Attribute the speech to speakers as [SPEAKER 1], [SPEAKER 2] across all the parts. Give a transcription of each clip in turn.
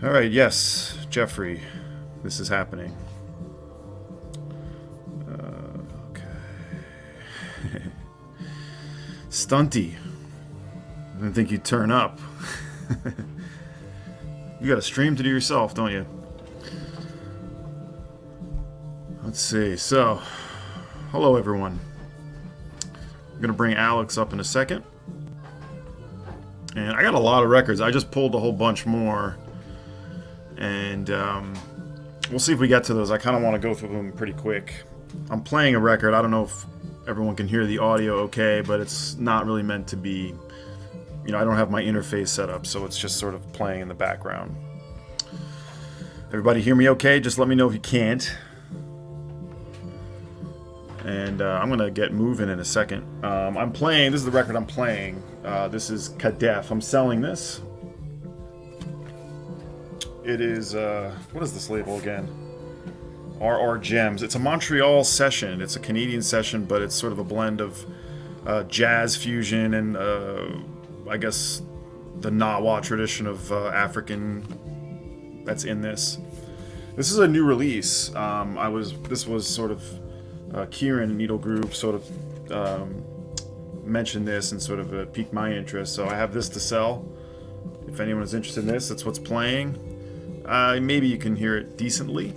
[SPEAKER 1] All right, yes, Jeffrey, this is happening. Okay. Stunty. I didn't think you'd turn up. You got a stream to do yourself, don't you? Let's see. So, hello everyone. I'm gonna bring Alex up in a second. And I got a lot of records. I just pulled a whole bunch more. And we'll see if we get to those. I kind of want to go through them pretty quick. I'm playing a record. I don't know if everyone can hear the audio okay, but it's not really meant to be, I don't have my interface set up, so it's just sort of playing in the background. Everybody hear me okay? Just let me know if you can't. And I'm going to get moving in a second. I'm playing, this is the record I'm playing. This is Kadef. I'm selling this. It is, what is this label again? RR Gems. It's a Montreal session. It's a Canadian session, but it's sort of a blend of jazz fusion and, I guess, the Nawa tradition of African that's in this. This is a new release. This was sort of, Kieran Needle Group sort of mentioned this and sort of piqued my interest, so I have this to sell. If anyone is interested in this, that's what's playing. Maybe you can hear it decently.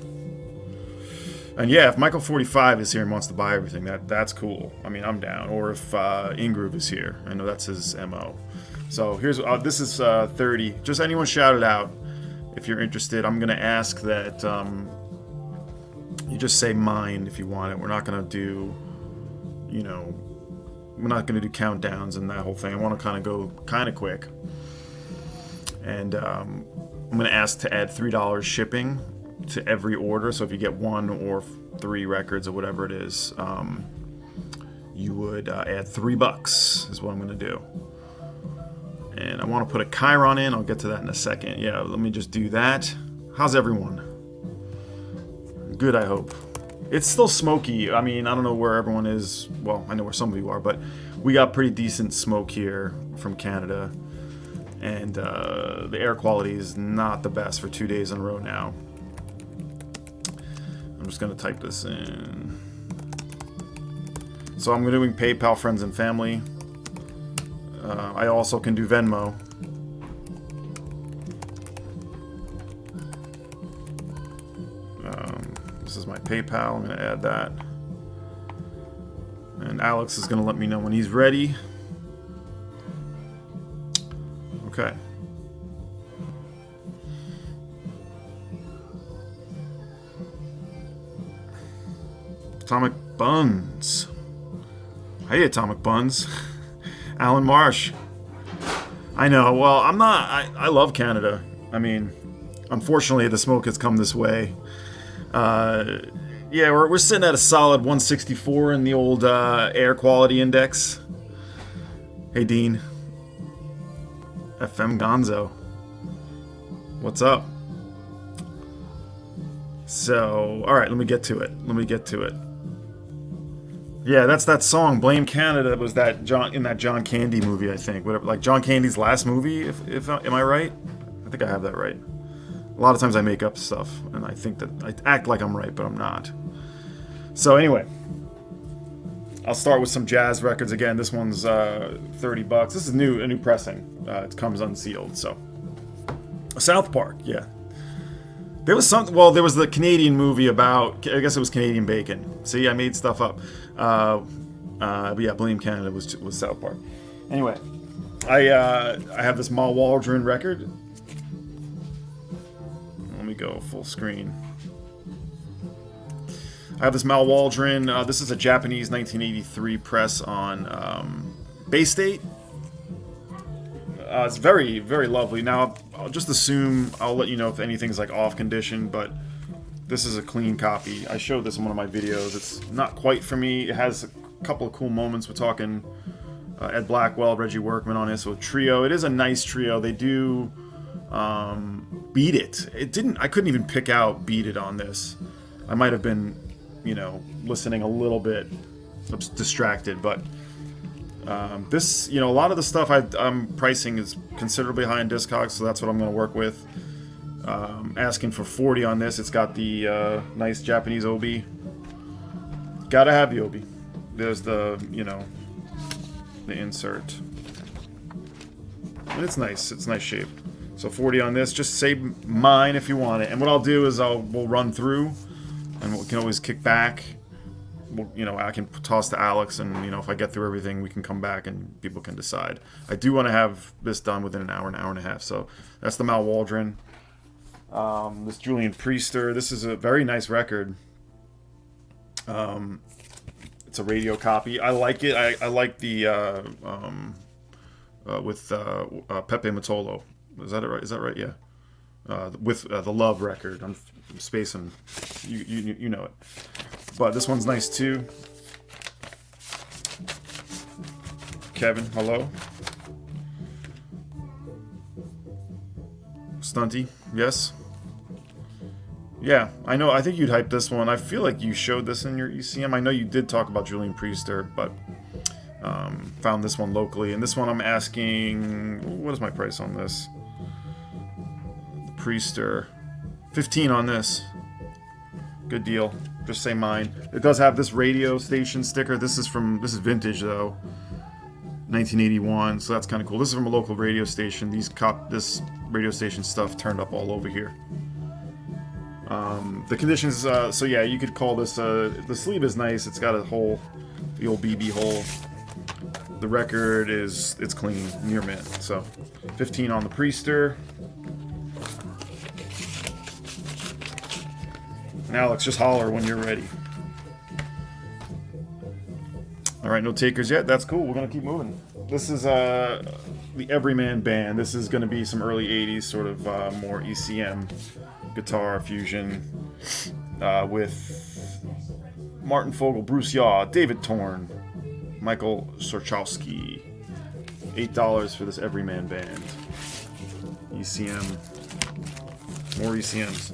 [SPEAKER 1] And yeah, if Michael 45 is here and wants to buy everything, that's cool. I mean, I'm down. Or if Ingroove is here, I know that's his MO. So here's this is 30. Just anyone shout it out if you're interested. I'm gonna ask that you just say mine if you want it. We're not gonna do, we're not gonna do countdowns and that whole thing. I want to kind of go kind of quick. And I'm going to ask to add $3 shipping to every order. So if you get 1 or 3 records or whatever it is, you would add $3 is what I'm going to do. And I want to put a Chiron in. I'll get to that in a second. Yeah, let me just do that. How's everyone? Good, I hope. It's still smoky. I mean, I don't know where everyone is. Well, I know where some of you are, but we got pretty decent smoke here from Canada. And the air quality is not the best for 2 days in a row now. I'm just going to type this in. So I'm doing PayPal, friends and family. I also can do Venmo. This is my PayPal. I'm going to add that. And Alex is going to let me know when he's ready. Okay. Atomic Buns. Hey, Atomic Buns. Alan Marsh. I know. Well, I'm not. I love Canada. I mean, unfortunately, the smoke has come this way. Yeah, we're sitting at a solid 164 in the old air quality index. Hey, Dean. FM Gonzo. What's up? So, alright, let me get to it. Yeah, that's that song, Blame Canada, was that in that John Candy movie, I think. Whatever, like John Candy's last movie, if am I right? I think I have that right. A lot of times I make up stuff, and I think that I act like I'm right, but I'm not. So anyway, I'll start with some jazz records again. This one's $30. This is a new pressing. It comes unsealed. So, South Park, yeah. There was there was the Canadian movie about. I guess it was Canadian bacon. See, I made stuff up. But yeah, Blame Canada was South Park. Anyway, I have this Mal Waldron record. Let me go full screen. I have this Mal Waldron. This is a Japanese 1983 press on Bay State. It's very, very lovely. Now, I'll just assume, I'll let you know if anything's like off condition, but this is a clean copy. I showed this in one of my videos. It's not quite for me. It has a couple of cool moments. We're talking Ed Blackwell, Reggie Workman on it, so a trio. It is a nice trio. They do Beat It. I couldn't even pick out Beat It on this. I might have been, listening a little bit distracted, but this, a lot of the stuff I'm pricing is considerably high in Discogs, so that's what I'm going to work with. Asking for 40 on this. It's got the nice Japanese obi. Gotta have the obi. There's the, the insert. And it's nice. It's nice shape. So 40 on this. Just say mine if you want it. And what I'll do is we'll run through, and we can always kick back. I can toss to Alex, and if I get through everything, we can come back and people can decide. I do want to have this done within an hour and a half. So that's the Mal Waldron. This Julian Priester. This is a very nice record. It's a radio copy. I like it. I like the with Pepe Matolo. Is that right? Is that right? Yeah. With the Love record. I'm spacing. You know it. But this one's nice too. Kevin, hello. Stunty, yes. Yeah, I know. I think you'd hype this one. I feel like you showed this in your ECM. I know you did talk about Julian Priester, but found this one locally. And this one I'm asking, what is my price on this? The Priester, 15 on this. Good deal. Just say mine. It does have this radio station sticker. This is vintage though. 1981, so that's kind of cool. This is from a local radio station. This radio station stuff turned up all over here. The conditions, so yeah, you could call this, the sleeve is nice. It's got a hole, the old BB hole. The record it's clean, near mint. So 15 on the Priester. And Alex, just holler when you're ready. Alright, no takers yet. That's cool. We're going to keep moving. This is the Everyman Band. This is going to be some early 80s, sort of more ECM guitar fusion with Martin Fogel, Bruce Yaw, David Torn, Michael Sorchowski. $8 for this Everyman Band. ECM. More ECMs.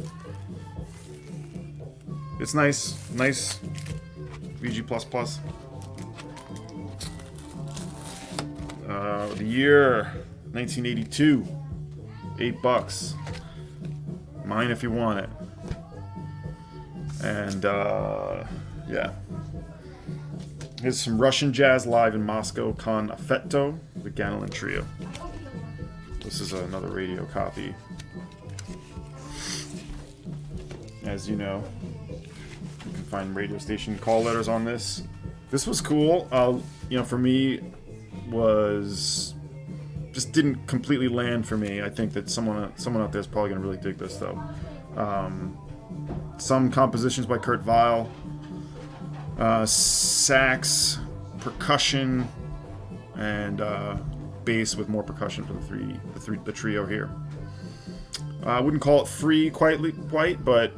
[SPEAKER 1] It's nice. Nice. VG++. The year 1982. $8. Mine if you want it. And yeah. Here's some Russian jazz live in Moscow. Con Affetto, the Ganelin Trio. This is another radio copy. As you know, you can find radio station call letters on this. This was cool. For me, was just didn't completely land for me. I think that someone out there is probably gonna really dig this though. Some compositions by Kurt Weill, sax, percussion, and bass with more percussion for the trio here. I wouldn't call it free quite, but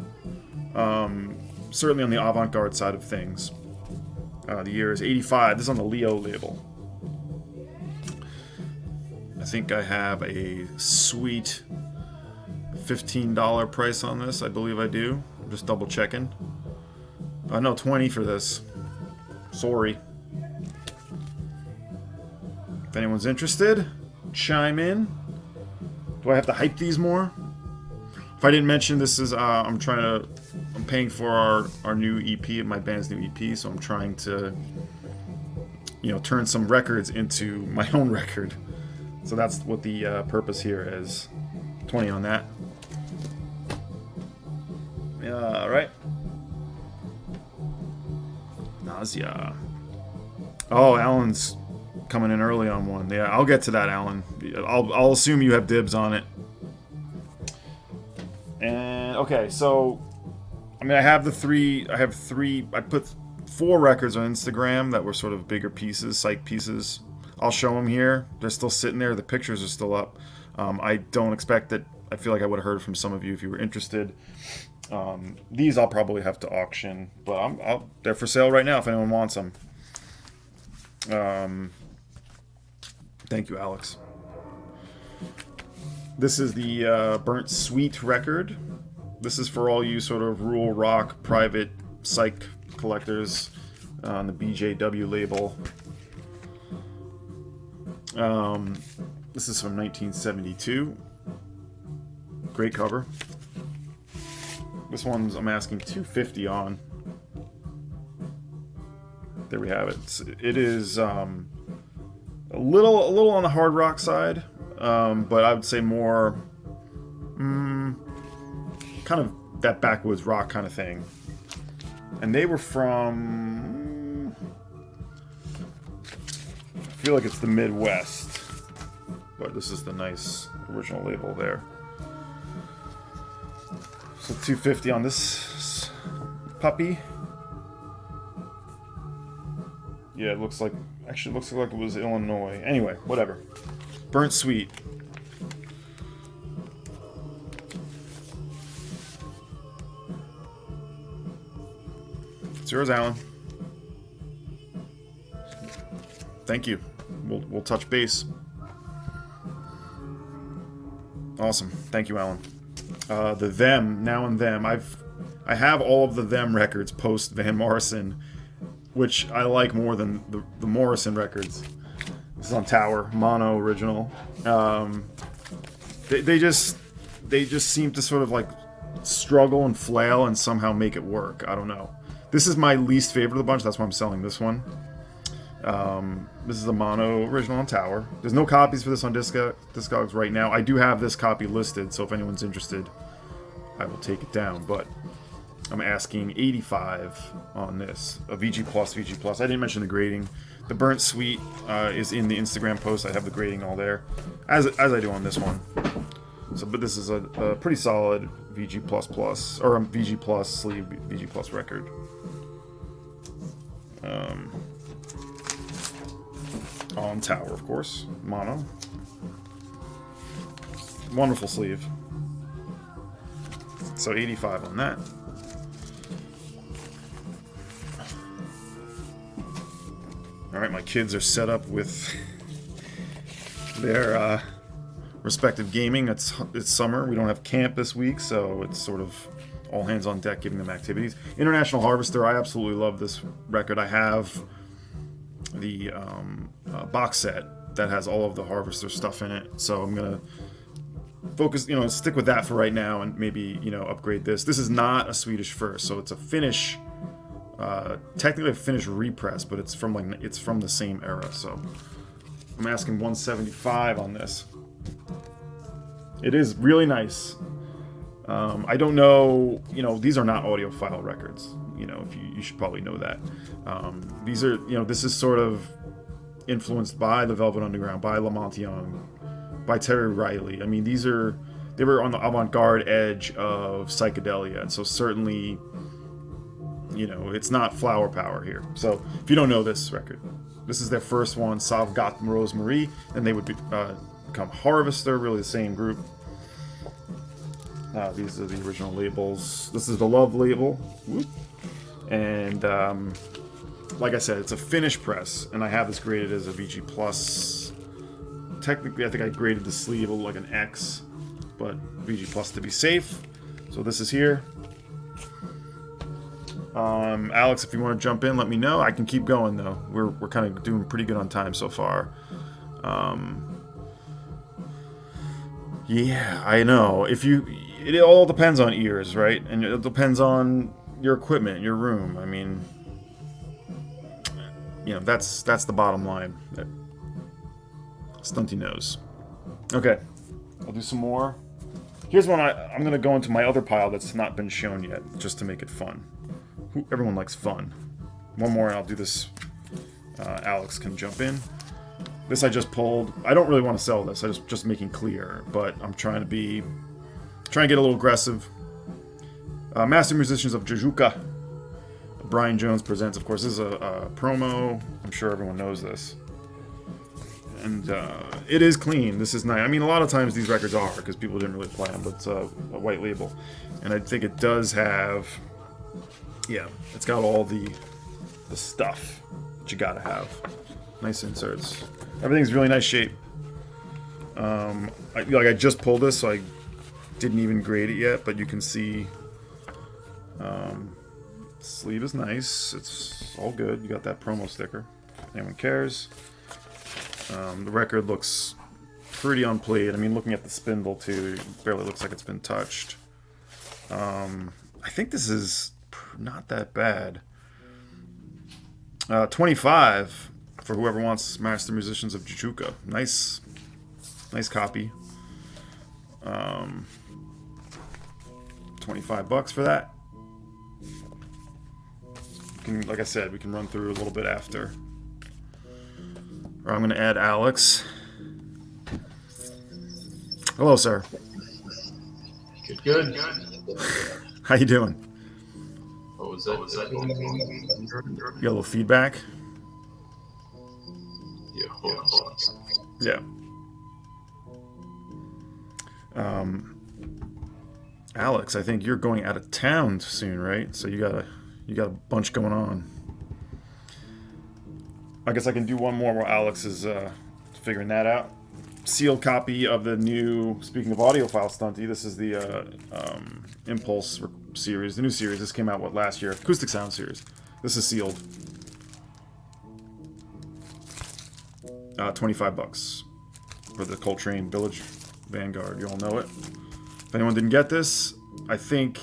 [SPEAKER 1] certainly on the avant-garde side of things. The year is 85. This is on the Leo label. I think I have a sweet $15 price on this. I believe I do. I'm just double checking. No, 20 for this. Sorry. If anyone's interested, chime in. Do I have to hype these more? If I didn't mention, this is I'm paying for our new EP, my band's new EP, so I'm trying to turn some records into my own record. So that's what the purpose here is. 20 on that. All right. Nausea. Oh, Alan's coming in early on one. Yeah, I'll get to that, Alan. I'll assume you have dibs on it. And okay, so I have three. I put 4 records on Instagram that were sort of bigger pieces, Psych pieces. I'll show them here. They're still sitting there. The pictures are still up. I don't expect that. I feel like I would have heard from some of you if you were interested. These I'll probably have to auction, but they're for sale right now if anyone wants them. Thank you, Alex. This is the Burnt Sweet record. This is for all you sort of rural rock, private Psych collectors on the BJW label. This is from 1972. Great cover. This one's I'm asking $250 on. There we have it. It is a little on the hard rock side, but I would say more kind of that backwoods rock kind of thing. And they were from, I feel like it's the Midwest, but this is the nice original label there. So $250 on this puppy. Yeah, it looks like, actually looks like it was Illinois. Anyway, whatever. Burnt Sweet. It's yours, Alan. Thank you. We'll touch base. Awesome. Thank you, Alan. The Them, Now and Them. I have all of the Them records post Van Morrison, which I like more than the Morrison records. This is on Tower, mono original. They just seem to sort of like struggle and flail and somehow make it work. I don't know. This is my least favorite of the bunch. That's why I'm selling this one. This is a mono original on Tower. There's no copies for this on Discogs right now. I do have this copy listed, so if anyone's interested, I will take it down. But I'm asking $85 on this. A VG Plus. I didn't mention the grading. The Burnt Sweet is in the Instagram post. I have the grading all there, as I do on this one. So, but this is a pretty solid VG Plus or a VG Plus sleeve VG Plus record. On Tower, of course, mono. Wonderful sleeve. So $85 on that. All right, my kids are set up with their respective gaming. It's summer. We don't have camp this week, so it's sort of all hands on deck, giving them activities. International Harvester. I absolutely love this record. I have the box set that has all of the Harvester stuff in it, so I'm gonna focus, stick with that for right now, and maybe upgrade this. This is not a Swedish first, so it's a Finnish, technically a Finnish repress, but it's from the same era. So I'm asking $175 on this. It is really nice. I don't know, these are not audiophile records. If you should probably know that. These are, this is sort of influenced by the Velvet Underground, by Lamont Young, by Terry Riley. I mean, they were on the avant-garde edge of psychedelia, and so certainly, it's not flower power here. So if you don't know this record, this is their first one, Sauve Got Rosemary, and they would become Harvester, really the same group. These are the original labels. This is the Love label. Whoop. And like I said, it's a Finnish press, and I have this graded as a VG Plus. Technically, I think I graded the sleeve like an X, but VG Plus to be safe. So this is here. Alex, if you want to jump in, let me know. I can keep going though. We're kind of doing pretty good on time so far. Yeah, I know. It all depends on ears, right? And it depends on your equipment, your room. I mean, that's the bottom line. Stunty knows. Okay, I'll do some more. Here's one I'm going to go into my other pile that's not been shown yet, just to make it fun. Everyone likes fun. One more and I'll do this. Alex can jump in. This I just pulled. I don't really want to sell this. I just making clear, but I'm trying to get a little aggressive. Master Musicians of Jajuka. Brian Jones presents. Of course, this is a promo. I'm sure everyone knows this. And it is clean. This is nice. I mean, a lot of times these records are because people didn't really play them, but it's a white label. And I think it does have, it's got all the stuff that you gotta have. Nice inserts. Everything's really nice shape. I just pulled this, so I didn't even grade it yet, but you can see sleeve is nice. It's all good. You got that promo sticker, if anyone cares. The record looks pretty unplayed. I mean, looking at the spindle too, it barely looks like it's been touched. I think this is not that bad. 25 for whoever wants Master Musicians of Jujuka. Nice copy. 25 bucks for that. Like I said, we can run through a little bit after. Or I'm going to add Alex. Hello, sir.
[SPEAKER 2] Good.
[SPEAKER 1] How you doing?
[SPEAKER 2] What was that?
[SPEAKER 1] You got a little feedback?
[SPEAKER 2] Yeah, hold on.
[SPEAKER 1] Yeah. Alex, I think you're going out of town soon, right? So you got a bunch going on. I guess I can do one more while Alex is figuring that out. Sealed copy of the new, speaking of audiophile Stunty, this is the Impulse series, the new series. This came out, last year? Acoustic Sound series. This is sealed. 25 bucks for the Coltrane Village Vanguard. You all know it. If anyone didn't get this, I don't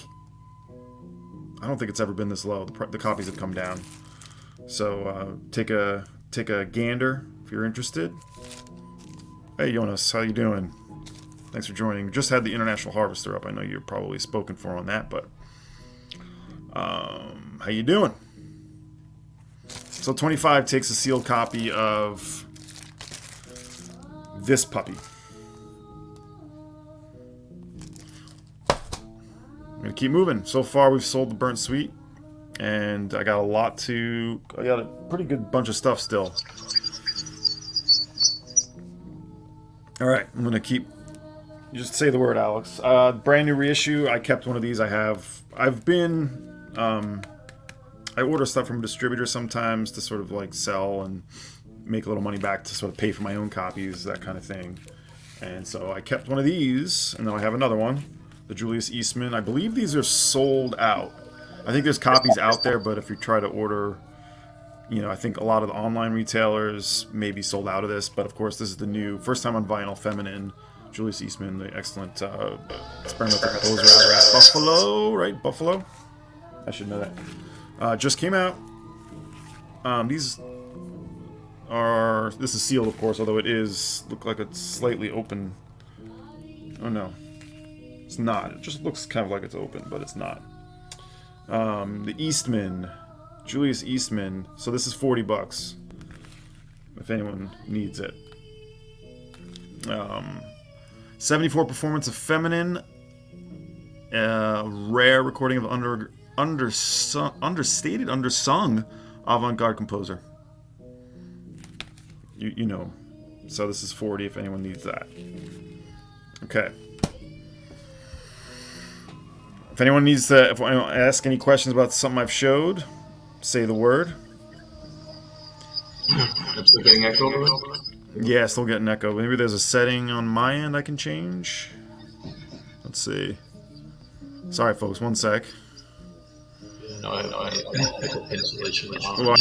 [SPEAKER 1] think it's ever been this low. The copies have come down. So take a gander if you're interested. Hey Jonas, how you doing? Thanks for joining. Just had the International Harvester up. I know you're probably spoken for on that, but how you doing? So 25 takes a sealed copy of this puppy. I'm gonna keep moving. So far, we've sold the Burnt Sweet, and I got a pretty good bunch of stuff still. All right, I'm gonna keep. You just say the word, Alex. Brand new reissue. I kept one of these. I've been. I order stuff from a distributor sometimes to sort of like sell and make a little money back to sort of pay for my own copies, that kind of thing. And so I kept one of these, and then I have another one, the Julius Eastman. I believe these are sold out. I think there's copies out there, but if you try to order, I think a lot of the online retailers may be sold out of this. But of course, this is the new, first time on vinyl, feminine, Julius Eastman, the excellent experimental composer out of Buffalo, right? Buffalo? I should know that. Just came out. This is sealed, of course, although it look like it's slightly open. Oh no, it's not. It just looks kind of like it's open, but it's not. The Eastman, Julius Eastman. So this is 40 bucks. If anyone needs it. 74 performance of feminine. Rare recording of undersung avant-garde composer. You know. So this is 40 if anyone needs that. Okay. If anyone ask any questions about something I've showed, say the word.
[SPEAKER 2] I'm still getting echo.
[SPEAKER 1] Yeah, still getting echo. Maybe there's a setting on my end I can change. Let's see. Sorry, folks. One sec.
[SPEAKER 2] No, I echo cancellation.
[SPEAKER 1] Well,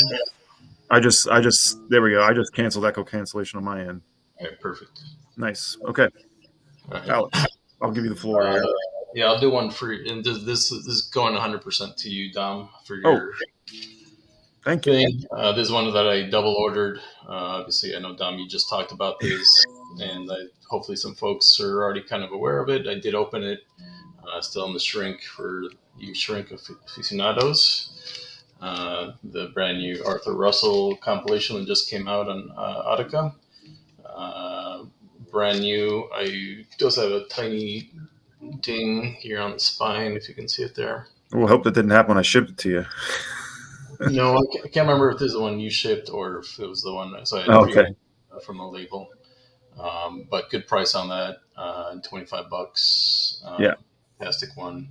[SPEAKER 1] there we go. I just canceled echo cancellation on my end.
[SPEAKER 2] All right, perfect.
[SPEAKER 1] Nice. Okay.
[SPEAKER 2] Right.
[SPEAKER 1] Alex, I'll give you the floor here.
[SPEAKER 2] Yeah, I'll do one for you. And this is going 100% to you, Dom, for your
[SPEAKER 1] thank you.
[SPEAKER 2] thing. This is one that I double ordered. Obviously, I know, Dom, you just talked about this, and hopefully some folks are already kind of aware of it. I did open it. Still in the shrink for you shrink aficionados. The brand new Arthur Russell compilation that just came out on Audica. Brand new. I does have a tiny ding here on the spine, if you can see it there.
[SPEAKER 1] Well, I hope that didn't happen when I shipped it to you.
[SPEAKER 2] No, I can't remember if this is the one you shipped or if it was the one. So I
[SPEAKER 1] okay.
[SPEAKER 2] From the label. But good price on that. $25.
[SPEAKER 1] Yeah.
[SPEAKER 2] Fantastic one.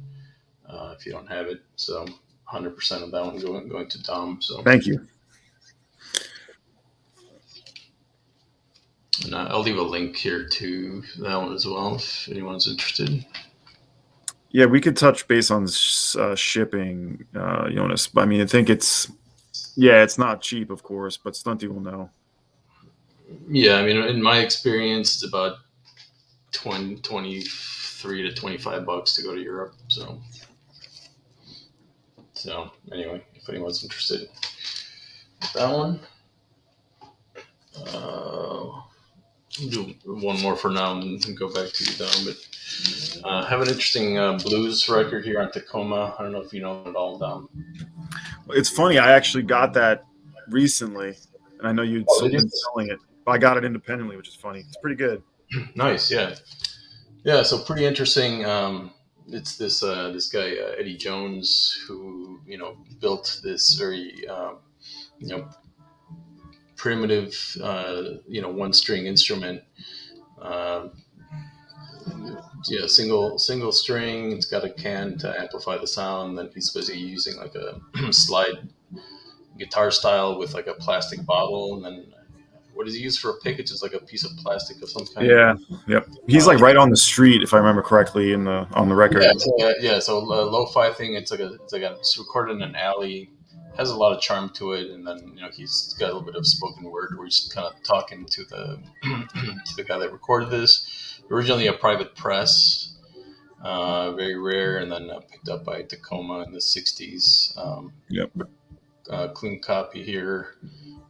[SPEAKER 2] If you don't have it, so 100% of that one going to Dom. So
[SPEAKER 1] thank you.
[SPEAKER 2] And I'll leave a link here to that one as well if anyone's interested.
[SPEAKER 1] Yeah, we could touch base on shipping, Jonas. I mean, I think it's not cheap, of course, but Stunty will know.
[SPEAKER 2] Yeah, I mean, in my experience, it's about 23 to $25 to go to Europe. So anyway, if anyone's interested in that one, do one more for now and then go back to you, Dom. But I have an interesting blues record here on Tacoma. I don't know if you know it all, Dom.
[SPEAKER 1] It's funny. I actually got that recently, and I know you'd
[SPEAKER 2] Did you?
[SPEAKER 1] been selling it, but I got it independently, which is funny. It's pretty good.
[SPEAKER 2] Nice, yeah. So pretty interesting. It's this guy Eddie Jones who built this very you know primitive one string instrument. Uh, yeah, single string. It's got a can to amplify the sound. Then he's busy using like a slide guitar style with like a plastic bottle, and then what does he use for a pick? It's just like a piece of plastic of some kind.
[SPEAKER 1] Yeah. Yep. He's like right on the street, if I remember correctly, on the record.
[SPEAKER 2] Yeah. So lo-fi thing. It's recorded in an alley. Has a lot of charm to it, and then he's got a little bit of spoken word where he's kind of talking to the to the guy that recorded this. Originally a private press, very rare, and then picked up by Tacoma in the '60s.
[SPEAKER 1] Yep.
[SPEAKER 2] Clean copy here.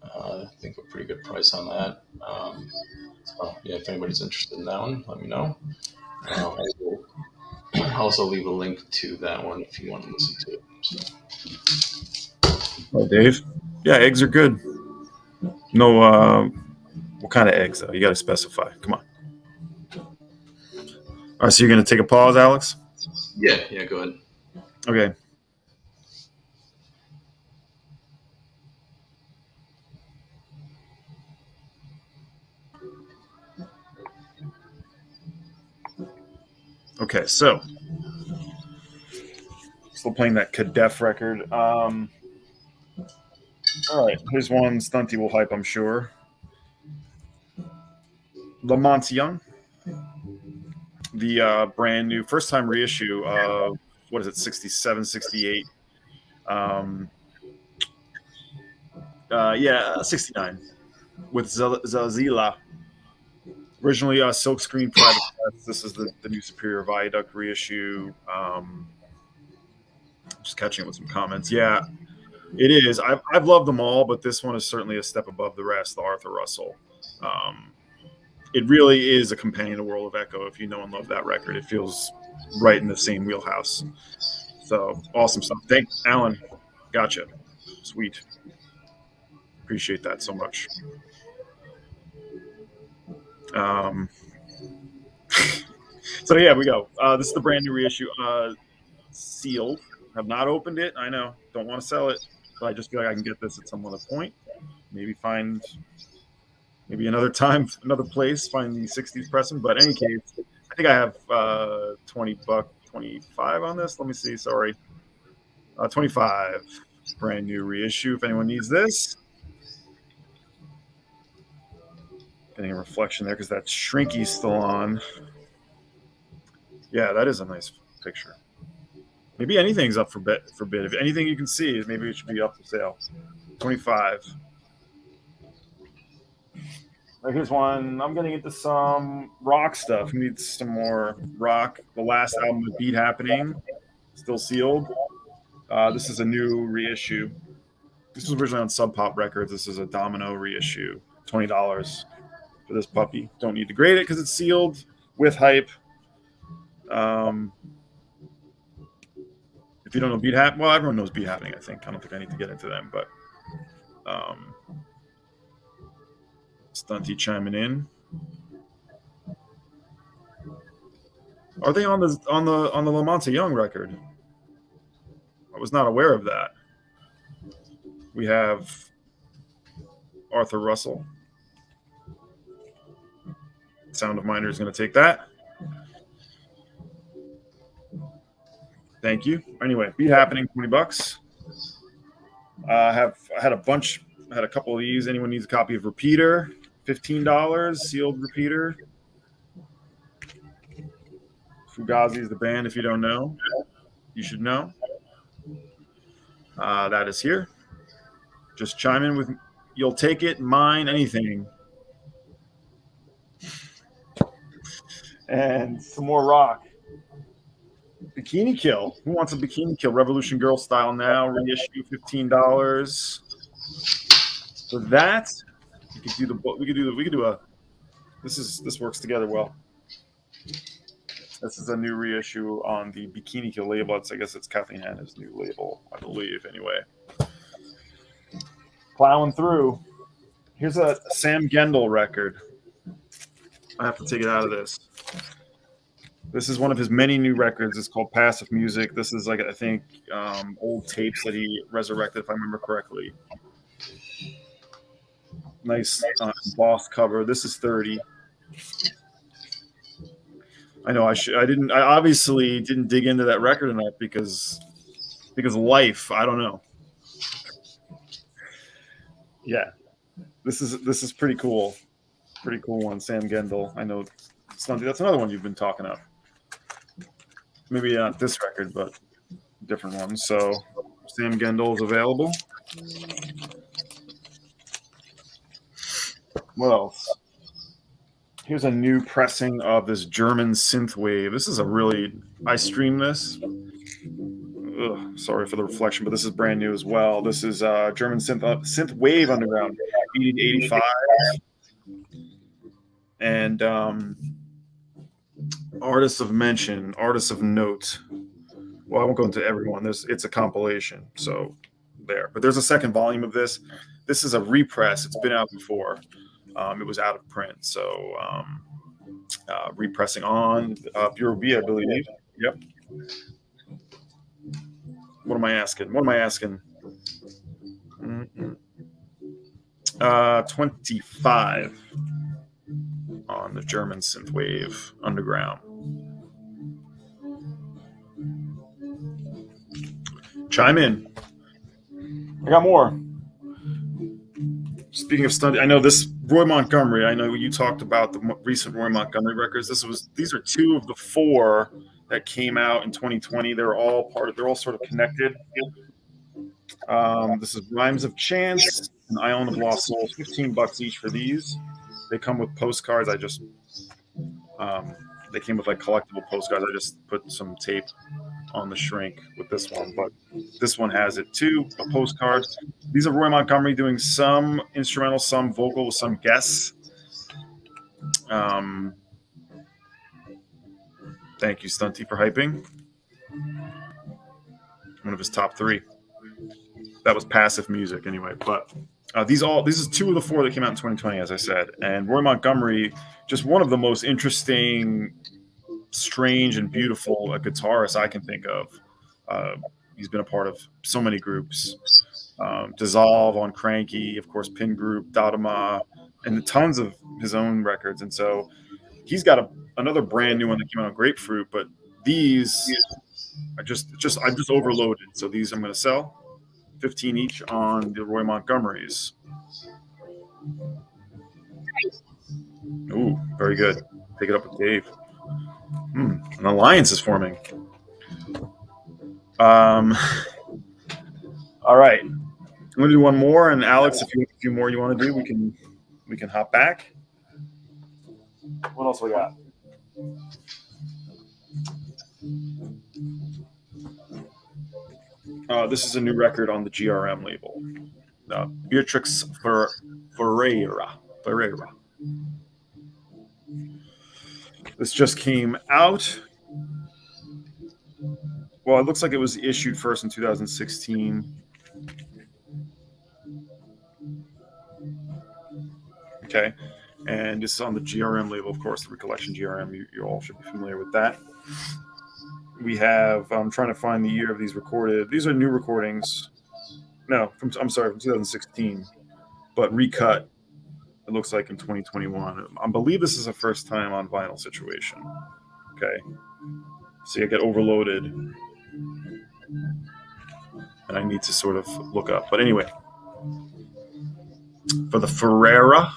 [SPEAKER 2] I think a pretty good price on that. So yeah, if anybody's interested in that one, let me know. I will also leave a link to that one if you want to listen to it. So.
[SPEAKER 1] Oh, Dave. Yeah, eggs are good. No, what kind of eggs though? You got to specify. Come on. All right, so you're gonna take a pause, Alex?
[SPEAKER 2] Yeah. Go ahead.
[SPEAKER 1] Okay. Okay, so still playing that Kadef record. All right, here's one Stunty will hype, I'm sure. Lamont Young, the brand new first time reissue of what is it, 67, 68. Yeah, 69 with Zazila. Originally silkscreen private press. This is the new Superior Viaduct reissue. Just catching up with some comments. Yeah, it is. I've loved them all, but this one is certainly a step above the rest. The Arthur Russell. It really is a companion to World of Echo. If you know and love that record, it feels right in the same wheelhouse. So awesome stuff. Thanks, Alan. Gotcha. Sweet. Appreciate that so much. So yeah, we go. This is the brand new reissue. Sealed. Have not opened it. I know. Don't want to sell it, but I just feel like I can get this at some other point. Maybe another time, another place, find the 60s pressing. But in any case, I think I have $25 on this. Let me see. Sorry. 25. Brand new reissue. If anyone needs this. Getting a reflection there because that Shrinky's still on. Yeah, that is a nice picture. Maybe anything's up for bid. If anything you can see, maybe it should be up for sale. 25. Right, here's one. I'm getting into some rock stuff. We need some more rock. The last album, The Beat Happening, still sealed. This is a new reissue. This was originally on Sub Pop Records. This is a Domino reissue. $20 for this puppy. Don't need to grade it because it's sealed with hype. If you don't know Beat Happening, well, everyone knows Beat Happening, I think. I don't think I need to get into them, but Stunty chiming in. Are they on the Lamonte Young record? I was not aware of that. We have Arthur Russell. Sound of Miner is going to take that. Thank you. Anyway, Beat Happening, $20. I had a couple of these. Anyone needs a copy of Repeater? $15, sealed Repeater. Fugazi is the band. If you don't know, you should know. That is here. Just chime in with you'll take it, mine, anything. And some more rock. Bikini Kill. Who wants a Bikini Kill? Revolution Girl style now. Reissue $15. For that, we could do the book. We could do a. This works together well. This is a new reissue on the Bikini Kill label. I guess it's Kathleen Hanna's new label, I believe. Anyway, plowing through. Here's a Sam Gendel record. I have to take it out of this. This is one of his many new records. It's called Passive Music. This is like, I think, old tapes that he resurrected, if I remember correctly. Nice embossed cover. This is 30. I know I obviously didn't dig into that record enough because life. I don't know. Yeah, this is pretty cool. Pretty cool one, Sam Gendel. I know that's another one you've been talking of. Maybe not this record, but different ones. So Sam Gendel is available. What else? Here's a new pressing of this German synthwave. This is I streamed this. Ugh, sorry for the reflection, but this is brand new as well. This is German synthwave underground, 80 to 85. And artists of mention, artists of note. Well, I won't go into everyone. It's a compilation, so there. But there's a second volume of this. This is a repress. It's been out before. It was out of print, so repressing on Bureau B, I believe. Yep. What am I asking? 25 on the German synthwave underground. Chime in. I got more. Speaking of study, I know this Roy Montgomery. I know you talked about the recent Roy Montgomery records. These are two of the four that came out in 2020. They're all sort of connected. This is Rhymes of Chance and Island of Lost Souls. $15 each for these. They come with postcards. They came with like collectible postcards. I just put some tape on the shrink with this one, but this one has it too, a postcard. These are Roy Montgomery doing some instrumental, some vocal with some guests. Thank you, Stunty, for hyping. One of his top three. That was Passive Music anyway, but this is two of the four that came out in 2020, as I said. And Roy Montgomery, just one of the most interesting, strange, and beautiful guitarists I can think of. He's been a part of so many groups. Dissolve on Cranky, of course, Pin Group, Dadama, and tons of his own records. And so he's got another brand new one that came out on Grapefruit, but these are just overloaded. So these I'm going to sell. 15 each on the Roy Montgomerys. Ooh, very good. Take it up with Dave. An alliance is forming. All right. I'm going to do one more, and Alex, if you have a few more you want to do, we can hop back. What else we got? This is a new record on the GRM label. Beatrix Ferreira. This just came out. Well, it looks like it was issued first in 2016. Okay. And this is on the GRM label, of course, the Recollection GRM. You all should be familiar with that. We have, I'm trying to find the year of these recorded. These are new recordings. No, from 2016, but recut, it looks like in 2021. I believe this is a first time on vinyl situation. Okay. So you get overloaded. And I need to sort of look up. But anyway, for the Ferreira,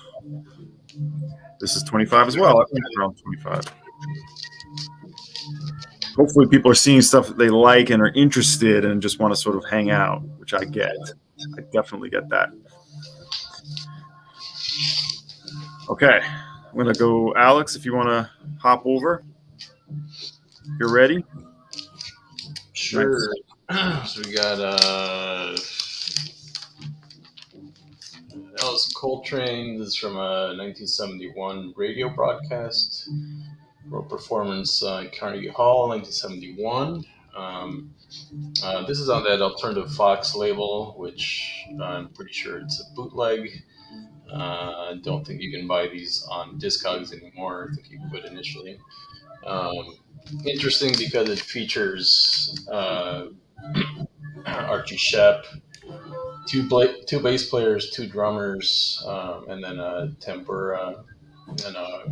[SPEAKER 1] this is 25 as well. I think it's around 25. Hopefully people are seeing stuff that they like and are interested and just want to sort of hang out, which I get. I definitely get that. Okay. I'm gonna go, Alex. If you want to hop over, you're ready.
[SPEAKER 2] Sure.
[SPEAKER 1] Nice.
[SPEAKER 2] So we got Alice Coltrane. This is from a 1971 radio broadcast. World performance in Carnegie Hall, 1971. This is on that Alternative Fox label, which I'm pretty sure it's a bootleg. I don't think you can buy these on Discogs anymore. I think you could initially. Um, Interesting because it features Archie Shepp, two bass players, two drummers, and then a tempura and a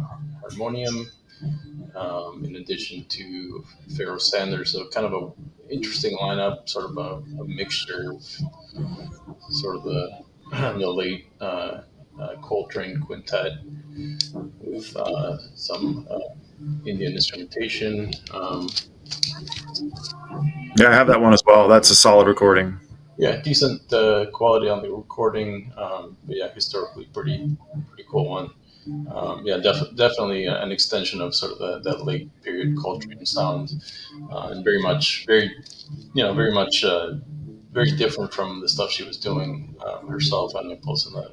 [SPEAKER 2] harmonium. In addition to Pharaoh Sanders, so kind of a interesting lineup, sort of a mixture of sort of the late Coltrane quintet with some Indian instrumentation.
[SPEAKER 1] Yeah, I have that one as well. That's a solid recording.
[SPEAKER 2] Yeah, decent quality on the recording. But yeah, historically pretty cool one. Yeah, definitely an extension of sort of that late period Coltrane sound, and very much very different from the stuff she was doing herself on Impulse in the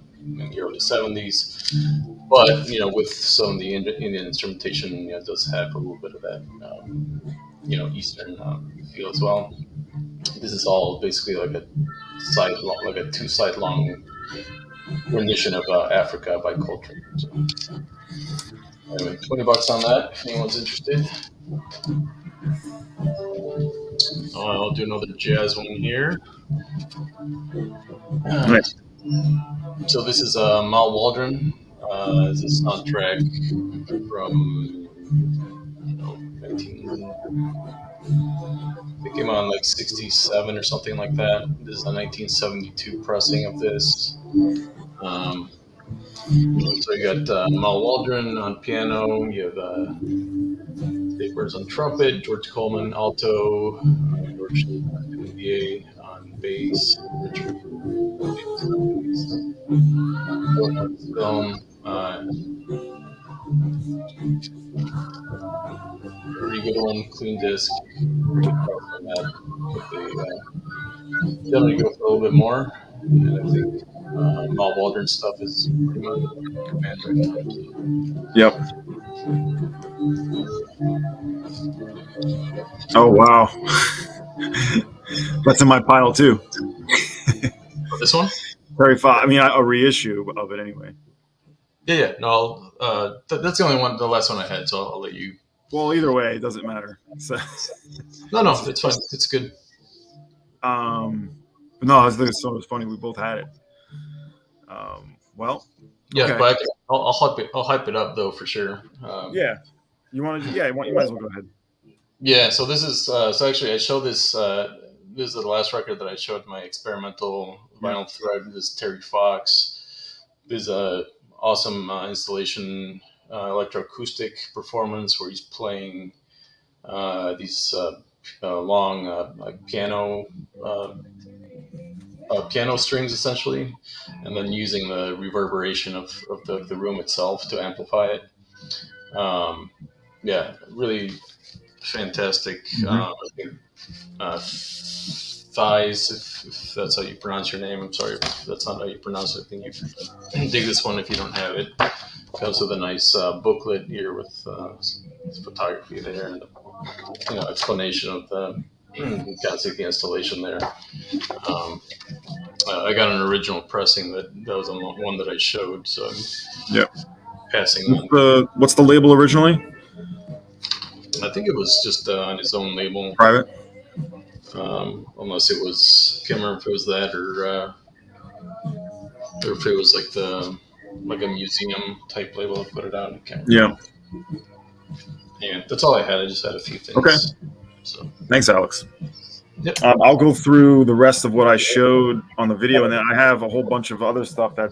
[SPEAKER 2] early '70s. But with some of the Indian instrumentation, it does have a little bit of that Eastern feel as well. This is all basically like a 2 side long rendition of Africa by Coltrane. So anyway, $20 on that if anyone's interested. I'll do another jazz one here.
[SPEAKER 1] Nice.
[SPEAKER 2] So this is Mal Waldron. Is a soundtrack from 19. It came out in like '67 or something like that. This is a 1972 pressing of this. Um, so you got Mal Waldron on piano. You have Dave Burns on trumpet, George Coleman alto, George Duvier on bass, Richard Davis on bass. Film, pretty good one, clean disc, pretty good file format. But they generally go for a little bit more, and I think Mal Waldron stuff is pretty much in command right now. So.
[SPEAKER 1] Yep. Oh wow, that's in my pile too.
[SPEAKER 2] Oh, this one?
[SPEAKER 1] Very fun. I mean, a reissue of it anyway.
[SPEAKER 2] Yeah. No, that's the only one, the last one I had. So I'll let you.
[SPEAKER 1] Well, either way, it doesn't matter. So,
[SPEAKER 2] No, it's fine. It's good.
[SPEAKER 1] no, I think it's funny. We both had it. Well,
[SPEAKER 2] Yeah,
[SPEAKER 1] okay.
[SPEAKER 2] but I'll hype it up though for sure.
[SPEAKER 1] Yeah, you want to? Yeah, you might as well go ahead.
[SPEAKER 2] Yeah, so this is so actually I showed this. This is the last record that I showed my experimental vinyl thread. This is Terry Fox. This is a awesome installation, electroacoustic performance where he's playing these long like piano strings essentially, and then using the reverberation of the room itself to amplify it. Yeah, really fantastic. I think Thighs, if that's how you pronounce your name. I'm sorry if that's not how you pronounce it. I think you dig this one if you don't have it. Comes with a nice booklet here with photography there and explanation of the kind of see the installation there. I got an original pressing that was on the one that I showed, so I'm passing on.
[SPEAKER 1] What's the label originally?
[SPEAKER 2] I think it was just on his own label.
[SPEAKER 1] Private.
[SPEAKER 2] Unless it was, I can't remember if it was that or if it was like a museum type label that put it out. I can't remember. Yeah, that's all I had. I just had a few things.
[SPEAKER 1] Okay.
[SPEAKER 2] So
[SPEAKER 1] thanks, Alex.
[SPEAKER 2] Yep.
[SPEAKER 1] I'll go through the rest of what I showed on the video, and then I have a whole bunch of other stuff that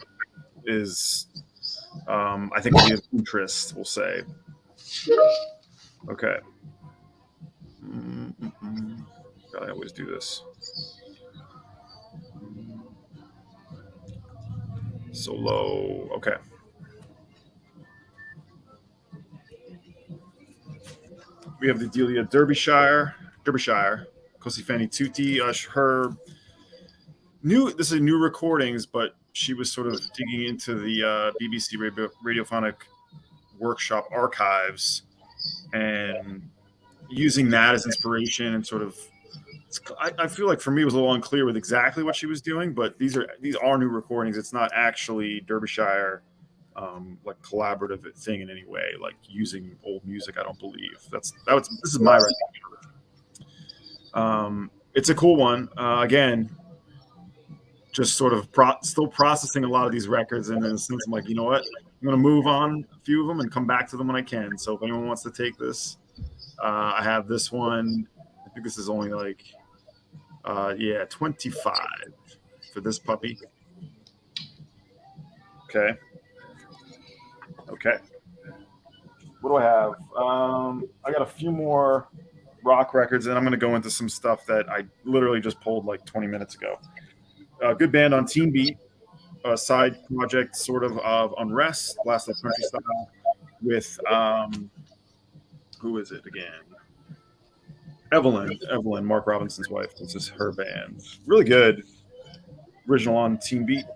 [SPEAKER 1] is, I think, will be of interest. We'll say. Okay. God, I always do this. So low. Okay. We have the Delia Derbyshire, Kosi Fanny Tutti. Her new, this is new recordings, but she was sort of digging into the BBC Radiophonic Workshop archives and using that as inspiration and sort of. I feel like for me it was a little unclear with exactly what she was doing, but these are new recordings. It's not actually Derbyshire like collaborative thing in any way, like using old music. I don't believe this is my record. It's a cool one. Again, just sort of still processing a lot of these records, and then since I'm like, you know what, I'm gonna move on a few of them and come back to them when I can. So if anyone wants to take this, I have this one. I think this is only like 25 for this puppy. Okay. What do I have? I got a few more rock records, and I'm going to go into some stuff that I literally just pulled like 20 minutes ago. Good band on Team Beat, a side project sort of Unrest, Blast Like Country style, with who is it again? Evelyn, Mark Robinson's wife. This is her band. Really good. Original on Team Beat.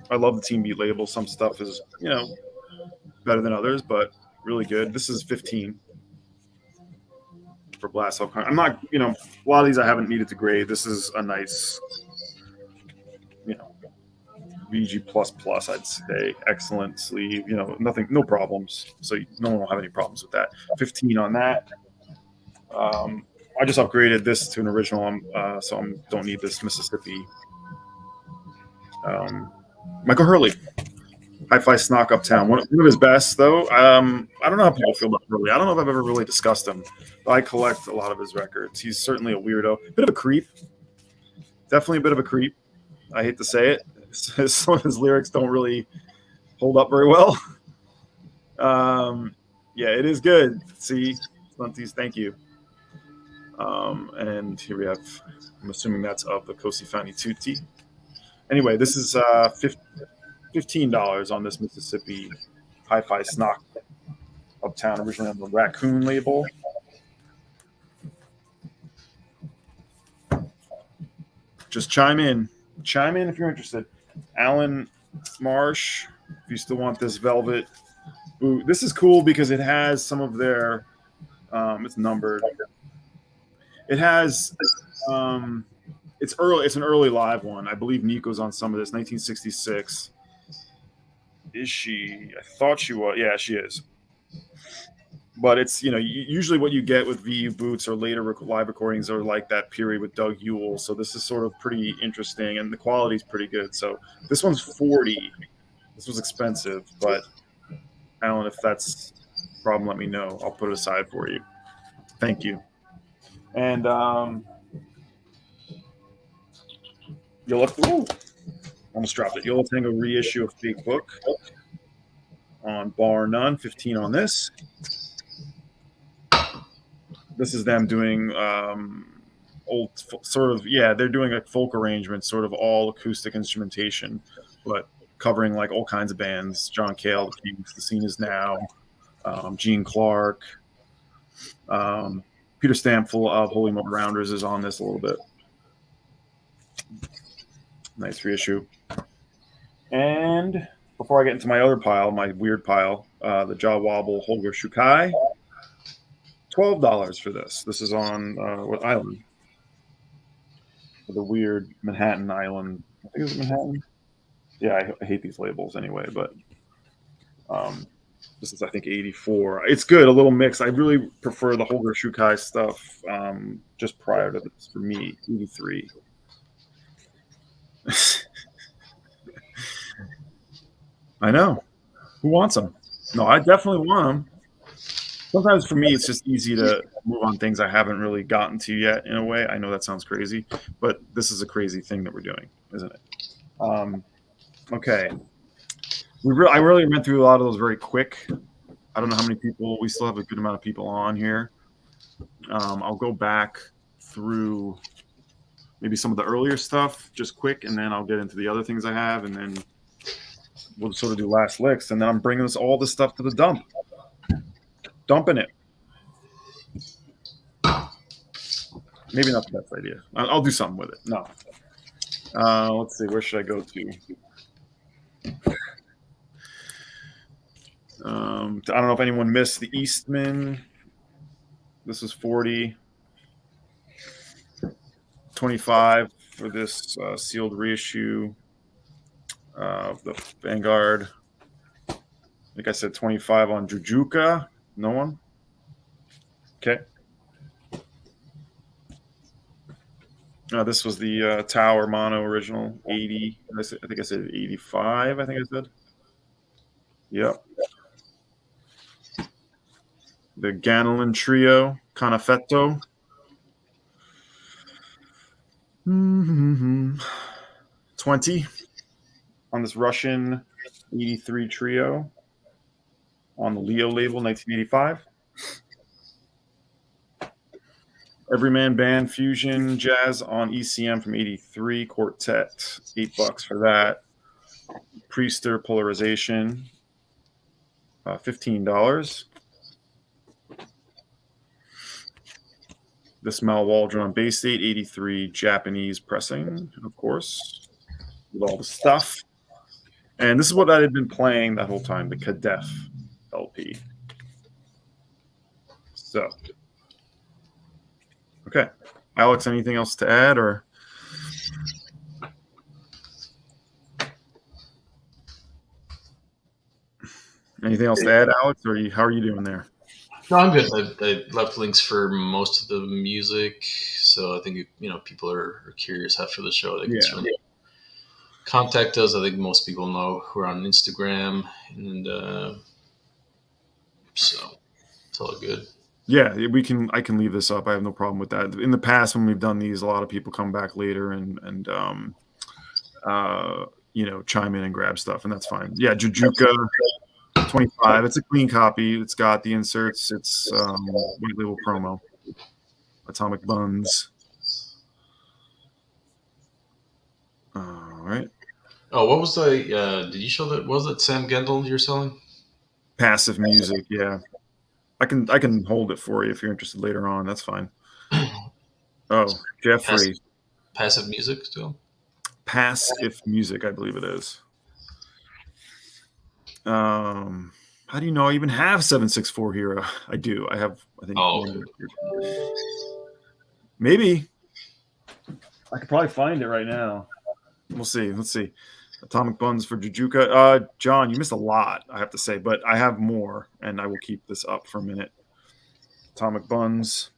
[SPEAKER 1] I love the Team Beat label. Some stuff is, better than others, but really good. This is 15 for Blast Off. I'm not, a lot of these I haven't needed to grade. This is a nice, VG++, I'd say. Excellent sleeve. Nothing, no problems. So no one will have any problems with that. 15 on that. I just upgraded this to an original, so I don't need this Mississippi. Michael Hurley, Hi-Fi Snock Uptown. One of his best, though. I don't know how people feel about Hurley. I don't know if I've ever really discussed him, but I collect a lot of his records. He's certainly a weirdo. Bit of a creep. Definitely a bit of a creep. I hate to say it. Some of his lyrics don't really hold up very well. Yeah, it is good. See, Stunties, thank you. And here we have, I'm assuming that's of the Kosi Fanny Tutti. Anyway, this is $15 on this Mississippi Hi-Fi Snock Uptown, originally on the Raccoon label. Just chime in if you're interested. Alan Marsh, if you still want this velvet boot. This is cool because it has some of their, it's numbered. It has, it's early. It's an early live one. I believe Nico's on some of this. 1966. Is she? I thought she was. Yeah, she is. But it's, usually what you get with VU boots or later live recordings are like that period with Doug Yule. So this is sort of pretty interesting, and the quality is pretty good. So this one's 40. This was expensive, but Alan, if that's a problem, let me know. I'll put it aside for you. Thank you. And almost dropped it. Yola Tango reissue of Big Book on Bar None, 15 on this. This is them doing old sort of, they're doing a folk arrangement, sort of all acoustic instrumentation, but covering like all kinds of bands. John Cale, The Scene Is Now, Gene Clark, Peter Stampful of Holy Motor Rounders is on this a little bit. Nice reissue. And before I get into my other pile, my weird pile, the Jaw Wobble Holger Shukai, $12 for this. This is on what island? The weird Manhattan Island. I think it's Manhattan. Yeah, I hate these labels anyway, but this is, I think, 84. It's good, a little mix. I really prefer the Holger Shukai stuff just prior to this for me, 83. I know. Who wants them? No, I definitely want them. Sometimes for me, it's just easy to move on things I haven't really gotten to yet in a way. I know that sounds crazy, but this is a crazy thing that we're doing, isn't it? Okay. I really went through a lot of those very quick. I don't know how many people. We still have a good amount of people on here. I'll go back through maybe some of the earlier stuff just quick, and then I'll get into the other things I have, and then we'll sort of do last licks, and then I'm bringing all this stuff to the dump. Dumping it. Maybe not the best idea. I'll do something with it. No. Let's see. Where should I go to? I don't know if anyone missed the Eastman. This was 40. 25 for this sealed reissue of the Vanguard. I think I said 25 on Jujuka. No one? Okay. This was the Tower Mono original, 80. I think I said 85, I think I said. Yep. The Ganelin Trio, Canafetto. 20 on this Russian 83 Trio on the Leo label, 1985. Everyman Band Fusion Jazz on ECM from 83, Quartet, $8 for that. Priester Polarization, $15. This Mal Waldron Bay State 83 Japanese pressing, of course, with all the stuff. And this is what I had been playing that whole time, the Kadef LP. So, okay. Alex, anything else to add, or? Anything else to add, Alex, or how are you doing there?
[SPEAKER 2] No, I'm good. I left links for most of the music, so I think people are curious after the show. They can certainly contact us. I think most people know we're on Instagram, and so it's all good.
[SPEAKER 1] Yeah, I can leave this up. I have no problem with that. In the past, when we've done these, a lot of people come back later and chime in and grab stuff, and that's fine. Yeah, Jujuka. 25. It's a clean copy. It's got the inserts. It's white label promo. Atomic Buns. All right.
[SPEAKER 2] Oh, what was the? Did you show that? Was it Sam Gendel you're selling?
[SPEAKER 1] Passive music. Yeah, I can hold it for you if you're interested later on. That's fine. Oh, Jeffrey.
[SPEAKER 2] Passive music still.
[SPEAKER 1] Passive music, I believe it is. How do you know I even have 764 here? I do. I have, I think.
[SPEAKER 2] Oh.
[SPEAKER 1] Maybe. I could probably find it right now. We'll see. Let's see. Atomic Buns for Jujuka. John, you missed a lot, I have to say, but I have more, and I will keep this up for a minute. Atomic Buns.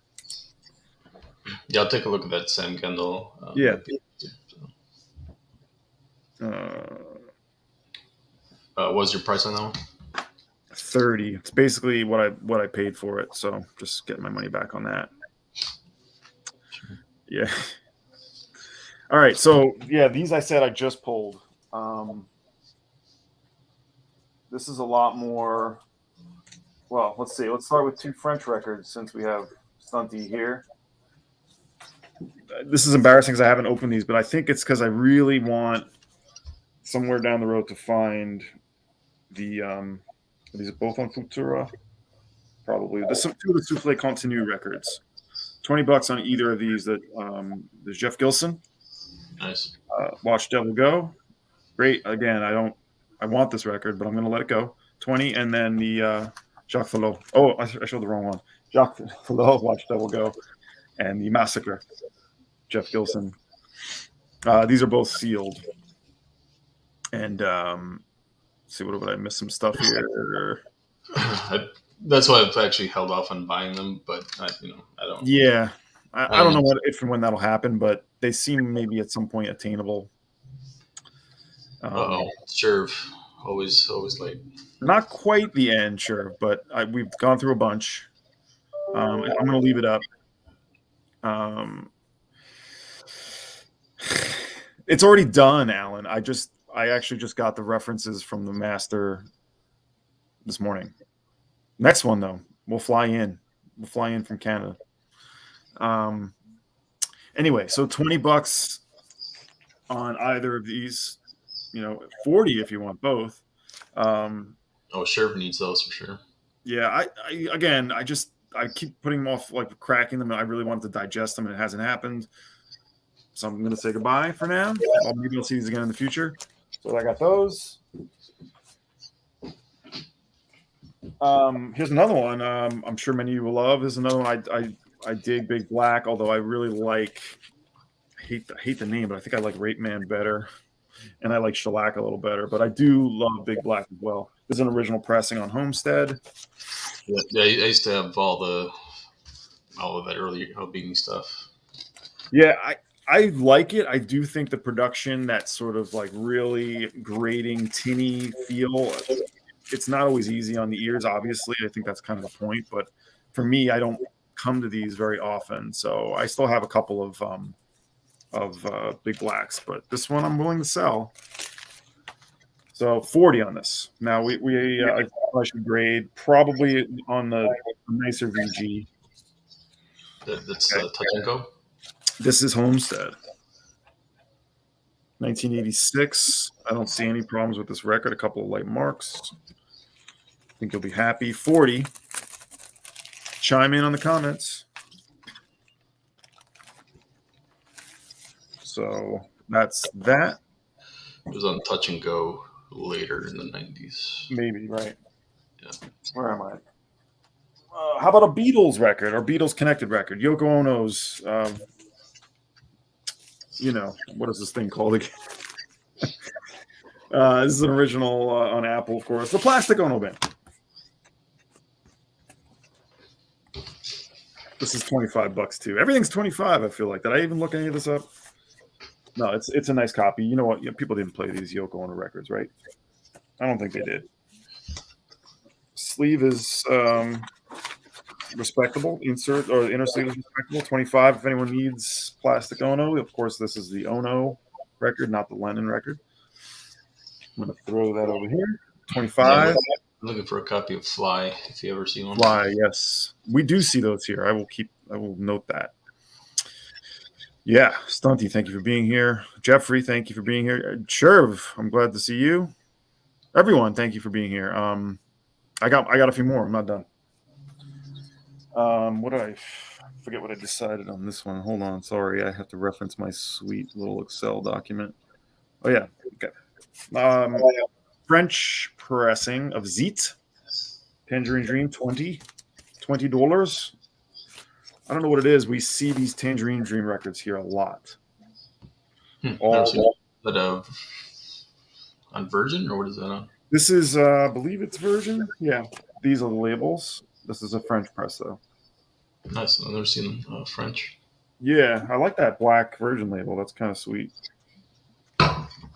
[SPEAKER 2] Yeah, I'll take a look at that Sam Kendall.
[SPEAKER 1] Yeah.
[SPEAKER 2] What's your price on that one?
[SPEAKER 1] 30. It's basically what I paid for it, so just getting my money back on that. Yeah. All right, so yeah, these I said I just pulled. This is a lot more. Well, let's see. Let's start with two French records since we have Stunty here. This is embarrassing because I haven't opened these, but I think it's because I really want somewhere down the road to find the. These are both on Futura. Probably two of the Souffle Continue records. $20 on either of these. That there's Jeff Gilson.
[SPEAKER 2] Nice.
[SPEAKER 1] Watch Devil Go. Great. Again, I want this record, but I'm going to let it go. 20, and then the Jacques Follot. Oh, I showed the wrong one. Jacques Follot, Watch Devil Go, and the Massacre. Jeff Gilson. These are both sealed. And see, what would I miss some stuff here?
[SPEAKER 2] That's why I've actually held off on buying them, but I don't.
[SPEAKER 1] Yeah, I don't know if and when that'll happen, but they seem maybe at some point attainable.
[SPEAKER 2] Sure. Always late.
[SPEAKER 1] Not quite the end, sure, but we've gone through a bunch. I'm going to leave it up. It's already done, Alan. I actually just got the references from the master this morning. Next one, though, we'll fly in. We'll fly in from Canada. Anyway, so $20 on either of these. 40 if you want both.
[SPEAKER 2] Sure needs those for sure.
[SPEAKER 1] Yeah, I I keep putting them off, like cracking them. I really wanted to digest them, and it hasn't happened. So I'm going to say goodbye for now. Maybe I'll see these again in the future. So I got those. Here's another one. I'm sure many of you will love. This is another one I dig Big Black, although I really like. I hate the name, but I think I like Rape Man better, and I like Shellac a little better. But I do love Big Black as well. This is an original pressing on Homestead.
[SPEAKER 2] Yeah, I used to have all of that early Albini stuff.
[SPEAKER 1] Yeah, I like it. I do think the production, that sort of like really grating, tinny feel, it's not always easy on the ears, obviously. I think that's kind of the point. But for me, I don't come to these very often. So I still have a couple of Big Blacks, but this one I'm willing to sell. So 40 on this. Now I should grade probably on the nicer VG.
[SPEAKER 2] That's Touch and Go.
[SPEAKER 1] This is Homestead. 1986. I don't see any problems with this record. A couple of light marks. I think you'll be happy. 40. Chime in on the comments. So that's that.
[SPEAKER 2] It was on Touch and Go later in the 90s.
[SPEAKER 1] Maybe, right.
[SPEAKER 2] Yeah.
[SPEAKER 1] Where am I? How about a Beatles record or Beatles connected record? Yoko Ono's, what is this thing called again? This is an original on Apple, of course. The Plastic Ono Band. This is $25 too. Everything's $25. I feel like. Did I even look any of this up? No, it's a nice copy. You know what? People didn't play these Yoko Ono records, right? I don't think they did. Sleeve is respectable. Insert or inner sleeve is respectable. 25. If anyone needs Plastic Ono, of course, this is the Ono record, not the Lennon record. I'm gonna throw that over here. 25.
[SPEAKER 2] I'm looking for a copy of Fly. If you ever see one.
[SPEAKER 1] Fly, yes, we do see those here. I will note that. Yeah, Stunty, thank you for being here. Jeffrey, thank you for being here. Sherv, I'm glad to see you. Everyone, thank you for being here. I got a few more. I'm not done. What did I forget? What I decided on this one? Hold on, sorry, I have to reference my sweet little Excel document. Oh yeah, okay. French pressing of Zeet, Tangerine Dream, $20. I don't know what it is. We see these Tangerine Dream records here a lot.
[SPEAKER 2] That on Virgin, or what is that on?
[SPEAKER 1] This is, I believe it's Virgin. Yeah, these are the labels. This is a French press, though.
[SPEAKER 2] Nice. I've never seen French.
[SPEAKER 1] Yeah, I like that black Virgin label. That's kind of sweet. Of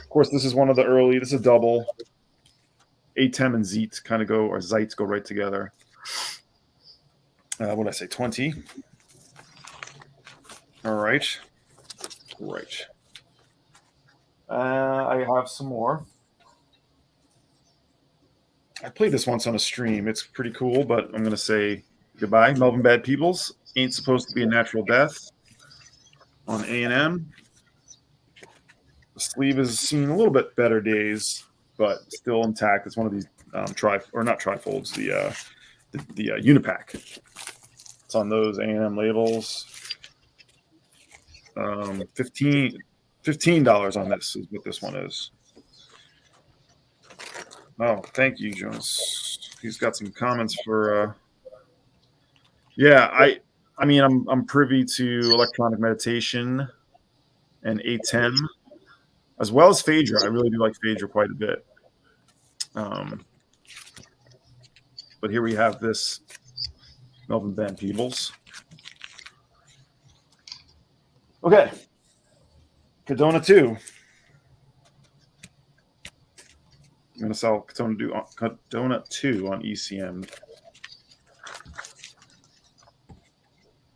[SPEAKER 1] course, this is one of the early. This is a double. Atem and Zeet kind of go, or Zeitz go right together. What did I say? 20. All right. Right. I have some more. I played this once on a stream. It's pretty cool, but I'm going to say goodbye. Melvin Bad Peoples, Ain't Supposed to Be a Natural Death on A&M. The sleeve has seen a little bit better days, but still intact. It's one of these not trifolds, the Unipack. It's on those A&M labels. $15 on this is what this one is. Oh, thank you, Jonas. He's got some comments for. I mean, I'm privy to electronic meditation and A10, as well as Phaedra. I really do like Phaedra quite a bit. But here we have this Melvin Van Peebles. Okay. Cadona 2. I'm going to sell Cadona 2 on ECM.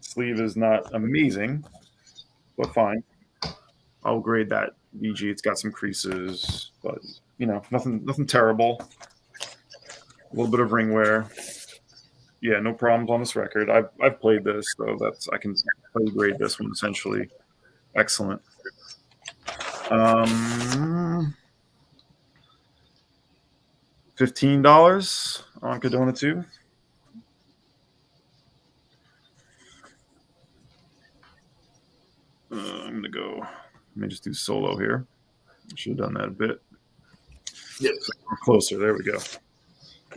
[SPEAKER 1] Sleeve is not amazing, but fine. I'll grade that VG. It's got some creases, but nothing terrible. A little bit of ring wear. Yeah, no problems on this record. I've played this, so I can play grade this one essentially. Excellent. $15 on Cadona 2. I'm gonna go. Let me just do solo here. Should have done that a bit.
[SPEAKER 2] Yep.
[SPEAKER 1] So we're closer. There we go.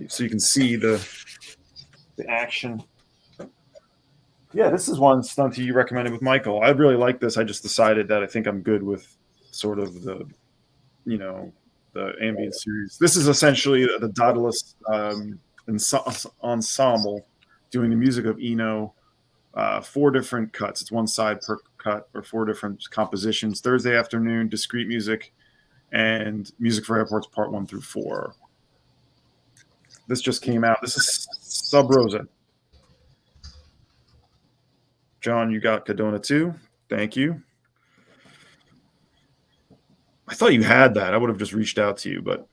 [SPEAKER 1] So you can see the action. Yeah, this is one stunt you recommended with Michael. I really like this. I just decided that I think I'm good with sort of the ambient series. This is essentially the Daedalus ensemble doing the music of Eno. 4 different cuts. It's one side per cut or 4 different compositions. Thursday afternoon, discrete music, and music for airports part 1 through 4. This just came out. This is Sub Rosa. John, you got Cadona too. Thank you. I thought you had that. I would have just reached out to you, but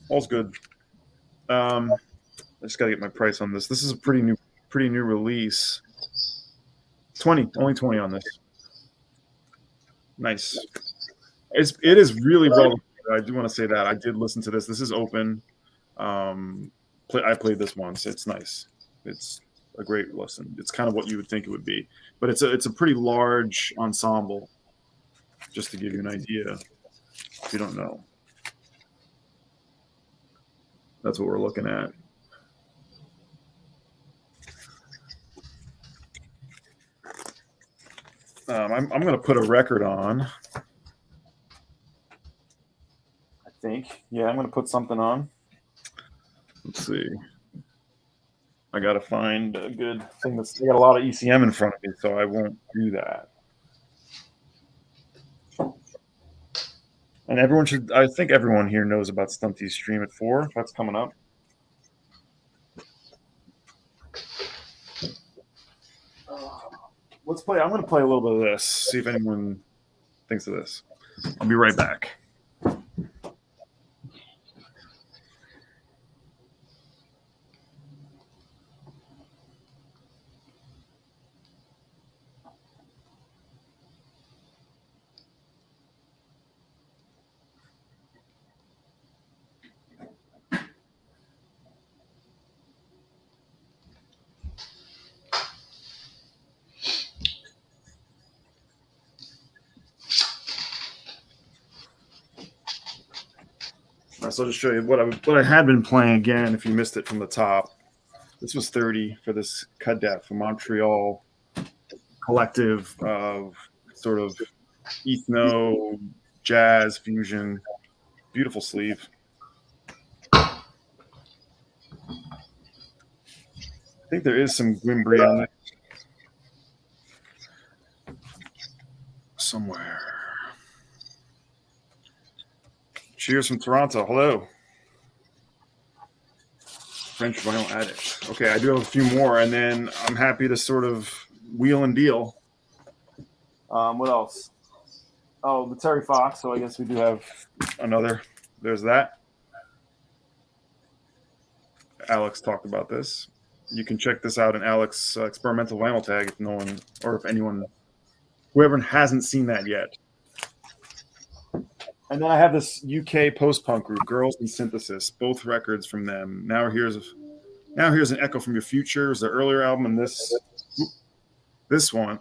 [SPEAKER 1] all's good. I just got to get my price on this. This is a pretty new release. 20, only 20 on this. Nice. It is really well. I do want to say that I did listen to this. This is open. I played this once. It's nice. It's a great listen. It's kind of what you would think it would be, but it's a pretty large ensemble. Just to give you an idea, if you don't know, that's what we're looking at. I'm going to put a record on. I think. Yeah, I'm going to put something on. Let's see. I got to find a good thing that's got a lot of ECM in front of me, so I won't do that. And I think everyone here knows about Stunty's Stream at 4. That's coming up. Let's play. I'm going to play a little bit of this, see if anyone thinks of this. I'll be right back. So I'll just show you what I had been playing again. If you missed it from the top, this was 30 for this Cadet from Montreal collective of sort of ethno, jazz, fusion. Beautiful sleeve. I think there is some Gwimbri on it somewhere. Cheers from Toronto. Hello. French vinyl addict. Okay, I do have a few more, and then I'm happy to sort of wheel and deal. What else? Oh, the Terry Fox. So I guess we do have another. There's that. Alex talked about this. You can check this out in Alex's experimental vinyl tag if no one, or if anyone, whoever hasn't seen that yet. And then I have this UK post-punk group, Girls in Synthesis, both records from them. Now here's an Echo from Your Future. Is their earlier album, and this one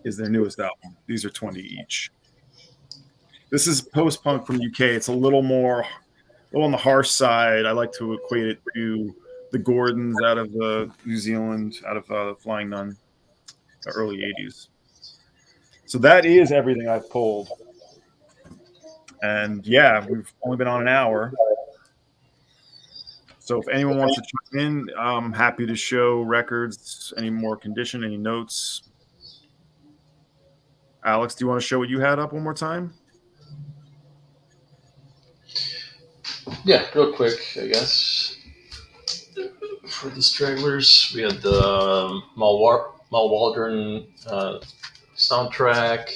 [SPEAKER 1] is their newest album. These are 20 each. This is post-punk from UK. It's a little on the harsh side. I like to equate it to the Gordons out of New Zealand, out of Flying Nun, the early 80s. So that is everything I've pulled. And yeah, we've only been on an hour. So if anyone wants to chime in, I'm happy to show records, any more condition, any notes. Alex, do you want to show what you had up one more time?
[SPEAKER 2] Yeah, real quick, I guess. For the stragglers, we had the Mal Waldron soundtrack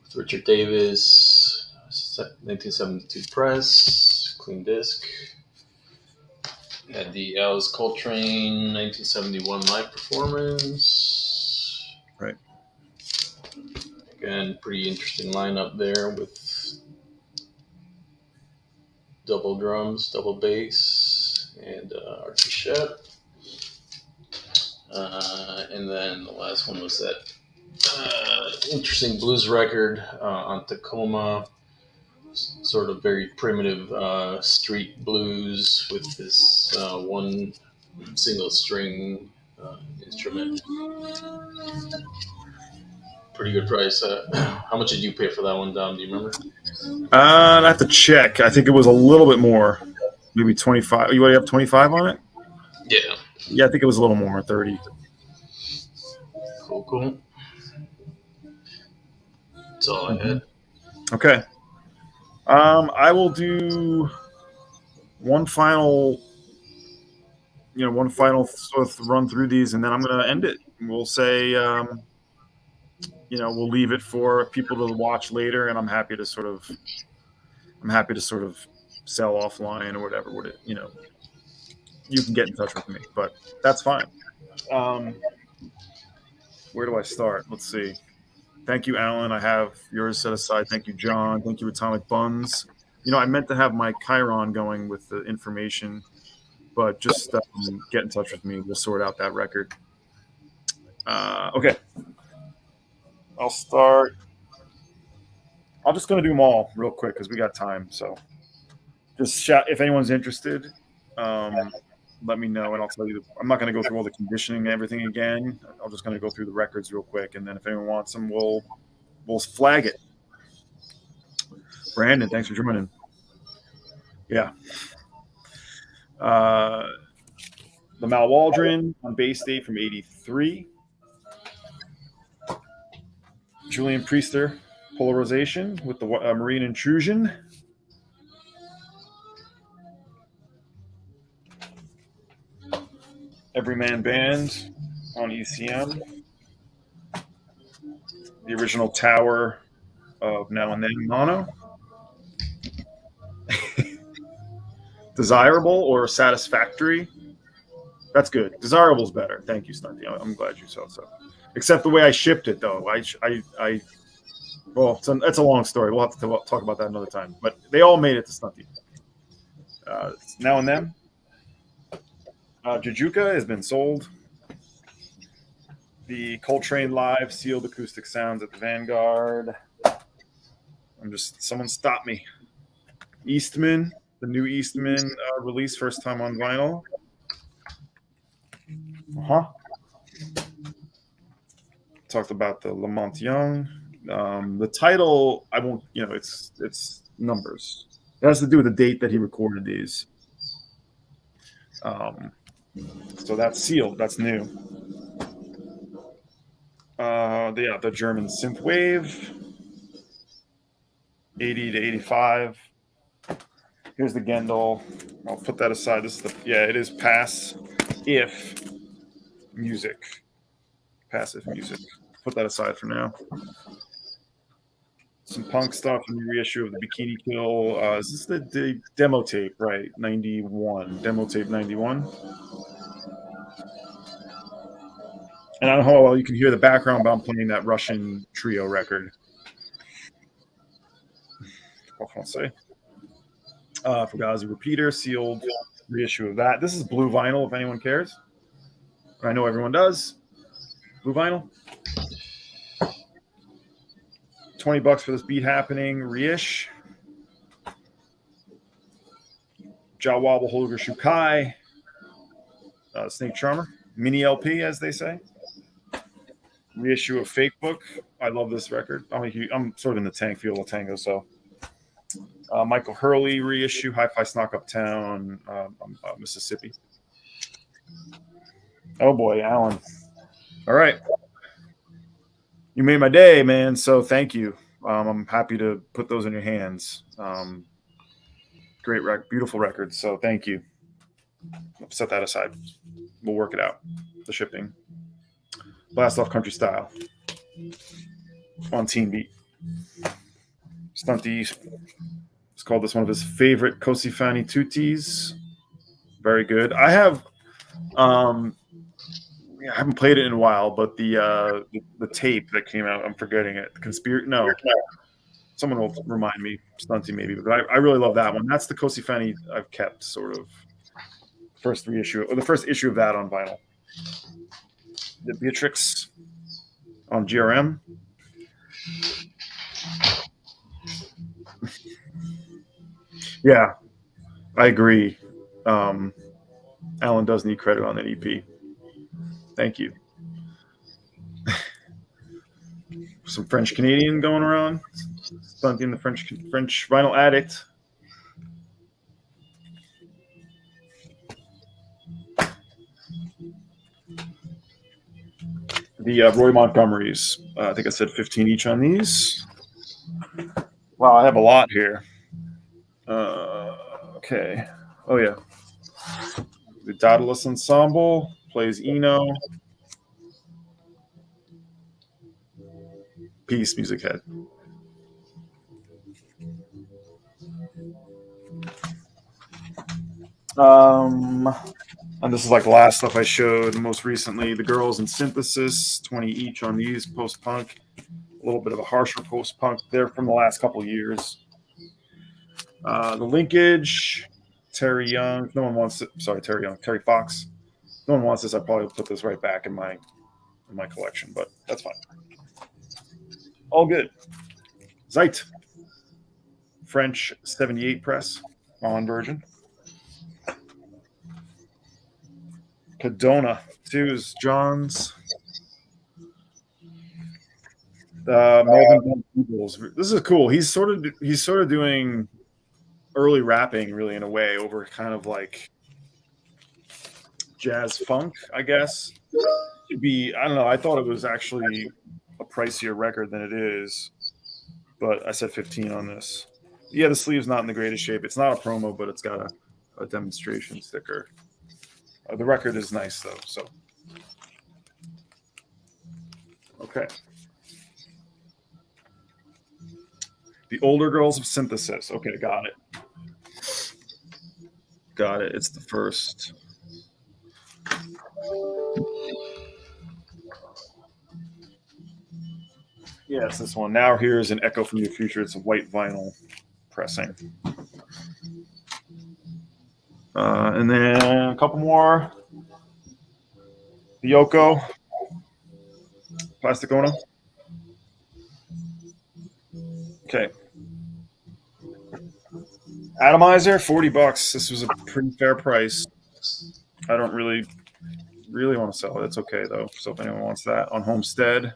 [SPEAKER 2] with Richard Davis, 1972 press, clean disc. Had the Alice Coltrane 1971 live performance.
[SPEAKER 1] Right.
[SPEAKER 2] Again, pretty interesting lineup there with double drums, double bass, and Archie Shep. And then the last one was that interesting blues record on Tacoma, sort of very primitive street blues with this one single string instrument. Pretty good price. How much did you pay for that one, Dom? Do you remember?
[SPEAKER 1] I have to check. I think it was a little bit more, maybe 25. You already have 25 on it?
[SPEAKER 2] Yeah.
[SPEAKER 1] Yeah, I think it was a little more, 30.
[SPEAKER 2] Cool, cool. That's all I
[SPEAKER 1] Mm-hmm.
[SPEAKER 2] had.
[SPEAKER 1] Okay. I will do one final, one final sort of run through these, and then I'm going to end it. We'll say, we'll leave it for people to watch later, and I'm happy to sort of sell offline or whatever. You can get in touch with me, but that's fine. Um, where do I start? Let's see. Thank you, Alan. I have yours set aside. Thank you, John. Thank you, Atomic Buns. I meant to have my Chiron going with the information, but just get in touch with me. We'll sort out that record. Okay. I'll start. I'm just going to do them all real quick because we got time. So just shout if anyone's interested. Let me know, and I'll tell you. I'm not going to go through all the conditioning and everything again. I'm just going to go through the records real quick, and then if anyone wants them, we'll flag it. Brandon, thanks for joining. Yeah. The Malwaldron on base date from '83. Julian Priester, Polarization with the Marine Intrusion. Everyman Band on ECM. The original Tower of Now and Then Mono. Desirable or Satisfactory. That's good. Desirable's better. Thank you, Stunty. I'm glad you saw so. Except the way I shipped it, though. Well, it's a long story. We'll have to talk about that another time. But they all made it to Stunty. Now and Then. Jujuka has been sold. The Coltrane Live sealed acoustic sounds at the Vanguard. Someone stop me. Eastman, the new Eastman release, first time on vinyl. Talked about the Lamont Young. The title, I won't, it's numbers. It has to do with the date that he recorded these. So that's sealed. That's new. The German synthwave, 80 to 85. Here's the Gendel. I'll put that aside. It is passive music. Passive music. Put that aside for now. Some punk stuff in the reissue of the Bikini Kill. Is this the demo tape, right? 91. Demo tape 91. And I don't know how well you can hear the background, but I'm playing that Russian trio record. What can I say? Fugazi Repeater, sealed reissue of that. This is blue vinyl, if anyone cares. I know everyone does. Blue vinyl. $20 for this Beat Happening reish. Jawabble Holger Shukai. Snake Charmer. Mini LP, as they say. Reissue of Fake Book. I love this record. I'm sort of in the tank feel of tango, so. Michael Hurley reissue, Hi-Fi Snock Uptown, Mississippi. Oh boy, Alan. All right. You made my day, man, so thank you. I'm happy to put those in your hands. Great beautiful records, so thank you. I'll set that aside. We'll work it out. The shipping. Blast Off Country Style. On Teen Beat. Stunty. It's called this one of his favorite Cosifani Tutis. Very good. I haven't played it in a while, but the tape that came out, I'm forgetting it. No. Someone will remind me, Stunty maybe, but I really love that one. That's the Cosifani I've kept, sort of. The first issue of that on vinyl. the Beatrix on GRM. Yeah, I agree. Alan does need credit on that EP. Thank you. Some French Canadian going around. Stunting the French vinyl addict. The Roy Montgomerys. I think I said 15 each on these. Wow, I have a lot here. Okay. Oh, yeah. The Daedalus Ensemble plays Eno. Peace, Music Head. And this is like the last stuff I showed most recently. The Girls in Synthesis, 20 each on these, post-punk. A little bit of a harsher post-punk. They're from the last couple years. The Linkage, Terry Young. No one wants it. Sorry, Terry Young. Terry Fox. No one wants this. I probably put this right back in my collection, but that's fine. All good. Zeit. French 78 press on version. Cadona. 2 is John's. Melvin Eagles. This is cool. He's sort of doing early rapping, really, in a way, over kind of like jazz funk, I guess. It'd be, I don't know. I thought it was actually a pricier record than it is, but I said 15 on this. Yeah, the sleeve's not in the greatest shape. It's not a promo, but it's got a demonstration sticker. The record is nice, though. So, okay. The Older Girls of Synthesis. Okay, got it. Got it. It's the first. Yeah, it's this one. Now here's an Echo from Your Future. It's a white vinyl pressing. And then a couple more. The Yoko. Plastic Ono. Okay. Atomizer, $40. This was a pretty fair price. I don't really want to sell it. It's okay, though. So if anyone wants that on Homestead.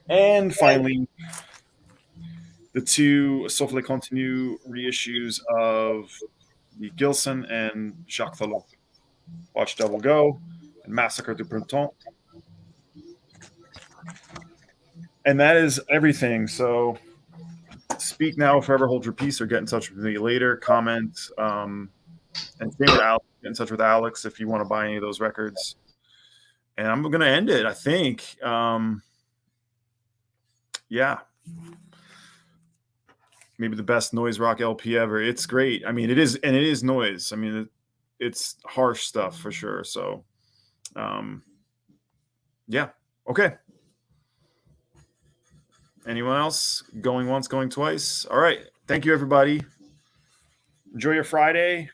[SPEAKER 1] And finally, the 2 Sauf les Continue reissues of the Gilson and Jacques Thalot. Watch Devil Go and Massacre du Printemps. And that is everything. So speak now, forever hold your peace, or get in touch with me later. Comment. And same with Alex. Get in touch with Alex if you want to buy any of those records. And I'm going to end it, I think. Yeah. Maybe the best noise rock LP ever. It's great. I mean, it is noise. I mean, it's harsh stuff for sure. So, yeah. Okay. Anyone else? Going once, going twice? All right. Thank you, everybody. Enjoy your Friday.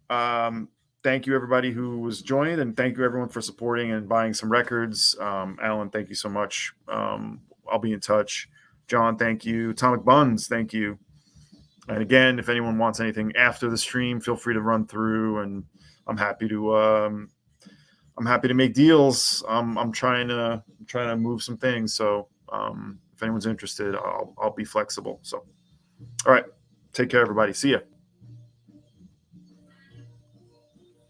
[SPEAKER 1] Thank you, everybody who was joined, and thank you, everyone, for supporting and buying some records. Alan, thank you so much. I'll be in touch. John, thank you. Atomic Buns, thank you. And again, if anyone wants anything after the stream, feel free to run through, and I'm happy to make deals. I'm trying to move some things. So if anyone's interested, I'll be flexible. So, all right, take care, everybody. See ya.